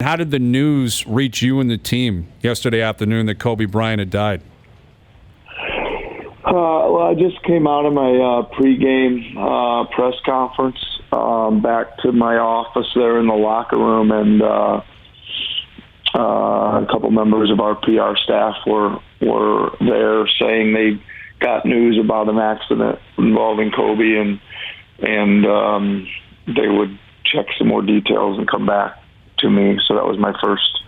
How did the news reach you and the team yesterday afternoon that Kobe Bryant had died? Well, I just came out of my pregame press conference, back to my office there in the locker room, and a couple members of our PR staff were there saying they got news about an accident involving Kobe, and they would check some more details and come back to me. So that was my first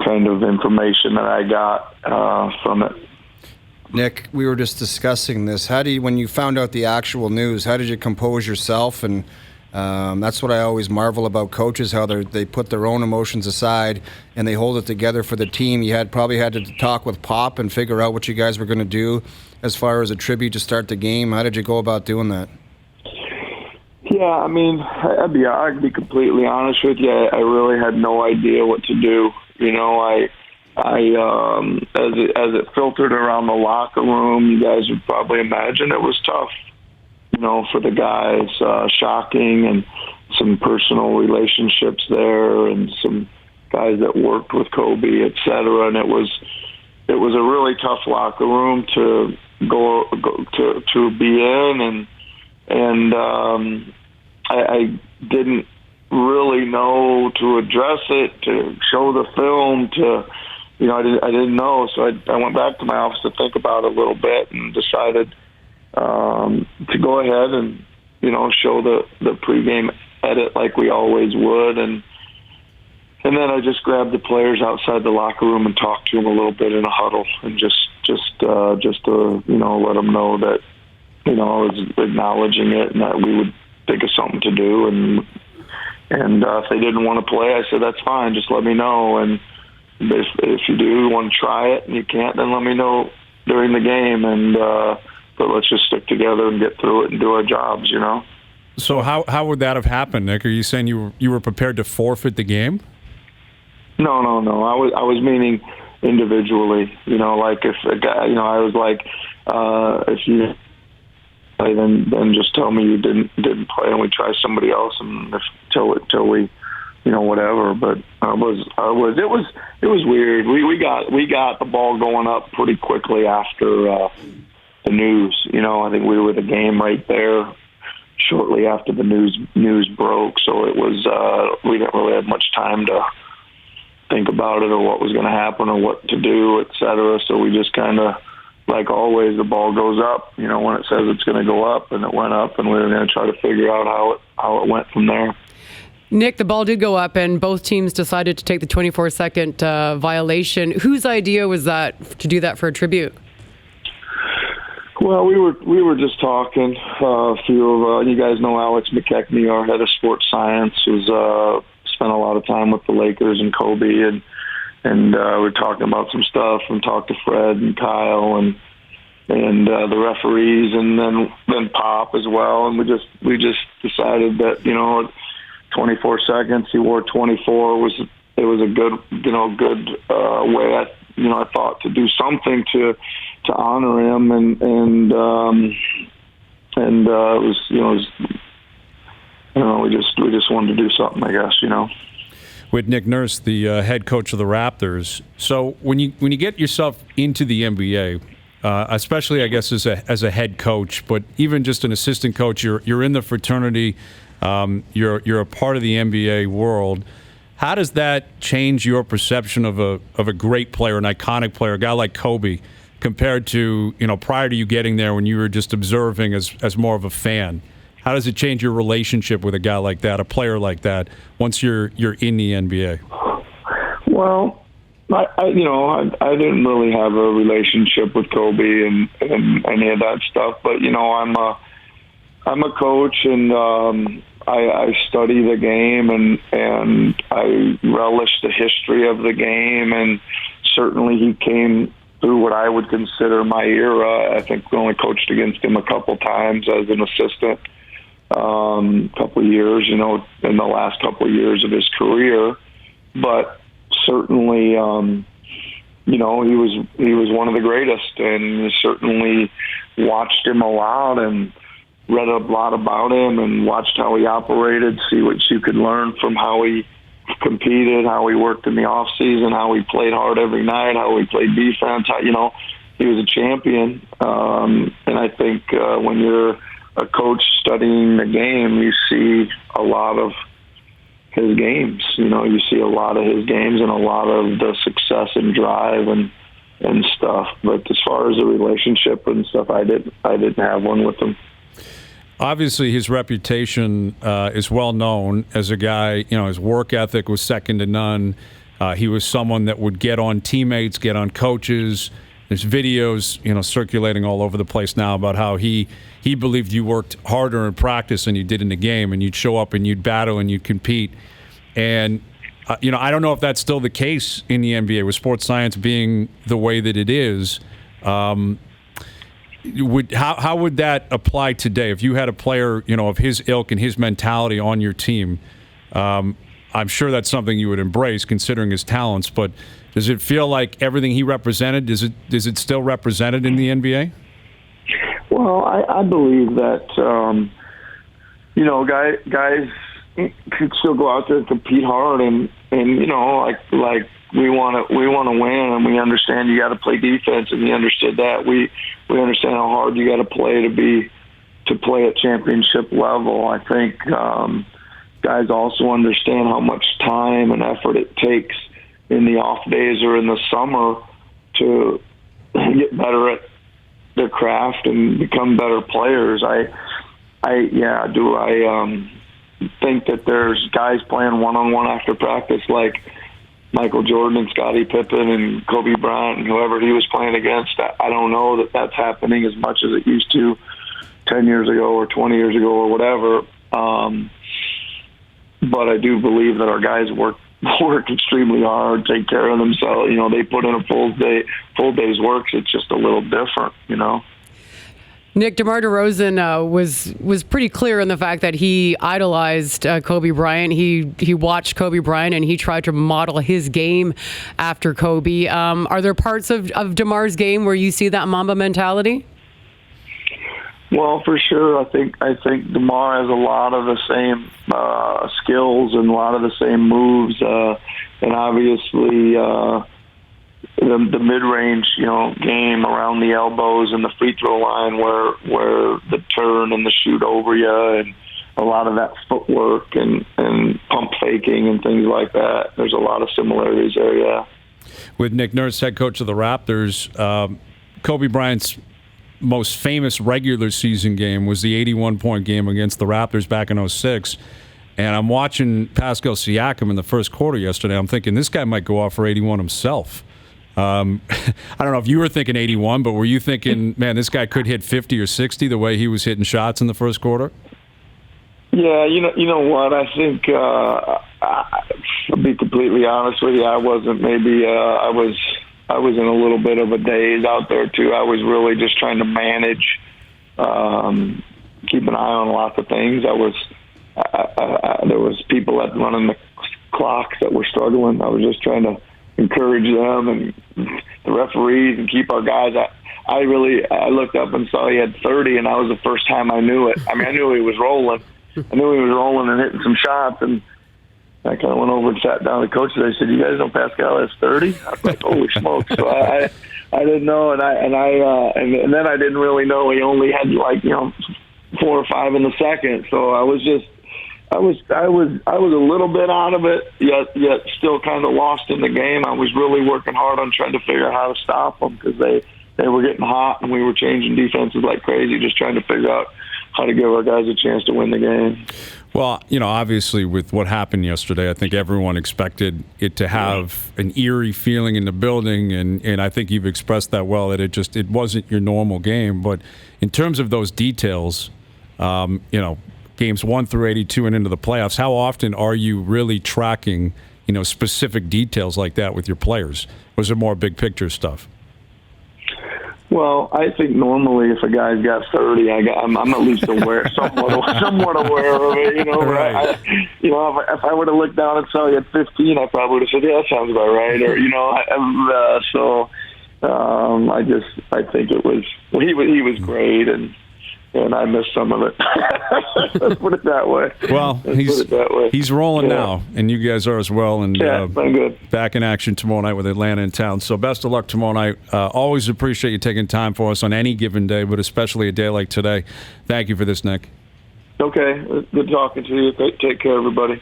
kind of information that I got from it. Nick, we were just discussing this. When you found out the actual news, how did you compose yourself? And that's what I always marvel about coaches, how they put their own emotions aside and they hold it together for the team. You probably had to talk with Pop and figure out what you guys were going to do as far as a tribute to start the game. How did you go about doing that? Yeah, I mean, I'd be completely honest with you. I really had no idea what to do. You know, I as it filtered around the locker room, you guys would probably imagine it was tough, you know, for the guys. Shocking, and some personal relationships there, and some guys that worked with Kobe, et cetera. And it was a really tough locker room to go to be in, and I didn't really know to address it, to show the film, I didn't know. So I went back to my office to think about it a little bit and decided to go ahead and, show the pregame edit like we always would. And then I just grabbed the players outside the locker room and talked to them a little bit in a huddle, and just to, let them know that, I was acknowledging it and that we would think of something to do. And if they didn't want to play, I said, that's fine. Just let me know. And if you do want to try it and you can't, then let me know during the game. But let's just stick together and get through it and do our jobs, So how would that have happened, Nick? Are you saying you were prepared to forfeit the game? No. I was meaning individually. Like if a guy, I was like, if you play, then just tell me you didn't play, and we try somebody else, and till we, whatever. But it was weird. We got the ball going up pretty quickly after the news. I think we were the game right there shortly after the news broke. So it was we didn't really have much time to think about it or what was going to happen or what to do, et cetera. So we just kind of, like always, the ball goes up, when it says it's going to go up, and it went up, and we were going to try to figure out how it went from there. Nick, the ball did go up, and both teams decided to take the 24-second violation. Whose idea was that to do that for a tribute? Well, we were just talking. A few of you guys know Alex McKechnie, our head of sports science, who's spent a lot of time with the Lakers and Kobe, and we're talking about some stuff, and talked to Fred and Kyle and the referees, and then Pop as well. And we just decided that 24 seconds. He wore 24. It was a good way. I thought to do something to honor him, and it was we just wanted to do something, I guess. With Nick Nurse, the head coach of the Raptors. So when you get yourself into the NBA, especially I guess as a head coach, but even just an assistant coach, you're in the fraternity, you're a part of the NBA world. How does that change your perception of a great player, an iconic player, a guy like Kobe, compared to prior to you getting there when you were just observing as more of a fan? How does it change your relationship with a guy like that, a player like that, once you're in the NBA? Well, I didn't really have a relationship with Kobe and any of that stuff, but I'm a coach, and I study the game, and I relish the history of the game, and certainly he came through what I would consider my era. I think we only coached against him a couple times as an assistant. Couple of years, in the last couple of years of his career, but certainly, he was one of the greatest, and certainly watched him a lot and read a lot about him and watched how he operated, see what you could learn from how he competed, how he worked in the off season, how he played hard every night, how he played defense. How, he was a champion. And I think when you're a coach studying the game, you see a lot of his games. You see a lot of his games and a lot of the success and drive and stuff. But as far as the relationship and stuff, I didn't have one with him. Obviously, his reputation is well known as a guy. His work ethic was second to none. He was someone that would get on teammates, get on coaches. There's videos, circulating all over the place now about how he believed you worked harder in practice than you did in the game, and you'd show up and you'd battle and you'd compete. And I don't know if that's still the case in the NBA with sports science being the way that it is. How would that apply today if you had a player, of his ilk and his mentality on your team? I'm sure that's something you would embrace considering his talents, but does it feel like everything he represented, is it still represented in the NBA? Well, I believe that, guys can still go out there and compete hard and like we want to win, and we understand you got to play defense, and we understood that. We understand how hard you got to play to play at championship level. I think guys also understand how much time and effort it takes in the off days or in the summer to get better at their craft and become better players. I think that there's guys playing one-on-one after practice like Michael Jordan and Scottie Pippen and Kobe Bryant and whoever he was playing against. I don't know that that's happening as much as it used to 10 years ago or 20 years ago or whatever. But I do believe that our guys work extremely hard, take care of themselves. They put in a full day's work. It's just a little different, Nick, DeMar DeRozan was pretty clear in the fact that he idolized Kobe Bryant. He watched Kobe Bryant and he tried to model his game after Kobe. Are there parts of DeMar's game where you see that Mamba mentality? Well, for sure. I think DeMar has a lot of the same skills and a lot of the same moves, and obviously the mid-range, game around the elbows and the free throw line, where the turn and the shoot over you, and a lot of that footwork and pump faking and things like that. There's a lot of similarities there. Yeah. With Nick Nurse, head coach of the Raptors, Kobe Bryant's most famous regular season game was the 81-point game against the Raptors back in 2006. And I'm watching Pascal Siakam in the first quarter yesterday. I'm thinking this guy might go off for 81 himself. I don't know if you were thinking 81, but were you thinking, man, this guy could hit 50 or 60 the way he was hitting shots in the first quarter? Yeah, you know what? I think I'll be completely honest with you. I wasn't. Maybe I was in a little bit of a daze out there too. I was really just trying to manage, keep an eye on lots of things. There was people that running the clocks that were struggling. I was just trying to encourage them and the referees and keep our guys. I looked up and saw he had 30, and that was the first time I knew it. I mean, I knew he was rolling. I knew he was rolling and hitting some shots, and I kind of went over and sat down with the coaches. I said, "You guys know Pascal has 30?" I was like, "Holy smokes!" So I didn't know, and then I didn't really know he only had 4 or 5 in the second. So I was a little bit out of it, yet still kind of lost in the game. I was really working hard on trying to figure out how to stop them because they were getting hot and we were changing defenses like crazy, just trying to figure out how to give our guys a chance to win the game. Well, obviously with what happened yesterday, I think everyone expected it to have an eerie feeling in the building, and I think you've expressed that well, that it wasn't your normal game. But in terms of those details, games 1 through 82 and into the playoffs, how often are you really tracking, specific details like that with your players? Was it more big picture stuff? Well, I think normally if a guy's got 30, I'm at least aware, somewhat aware of it. Right. If I would have looked down and saw he had 15, I probably would have said, "Yeah, that sounds about right." Or I think it was. Well, he was great, and and I missed some of it. Let's put it that way. Well, he's rolling now, and you guys are as well. And I'm good. Back in action tomorrow night with Atlanta in town. So best of luck tomorrow night. Always appreciate you taking time for us on any given day, but especially a day like today. Thank you for this, Nick. Okay. Good talking to you. Take care, everybody.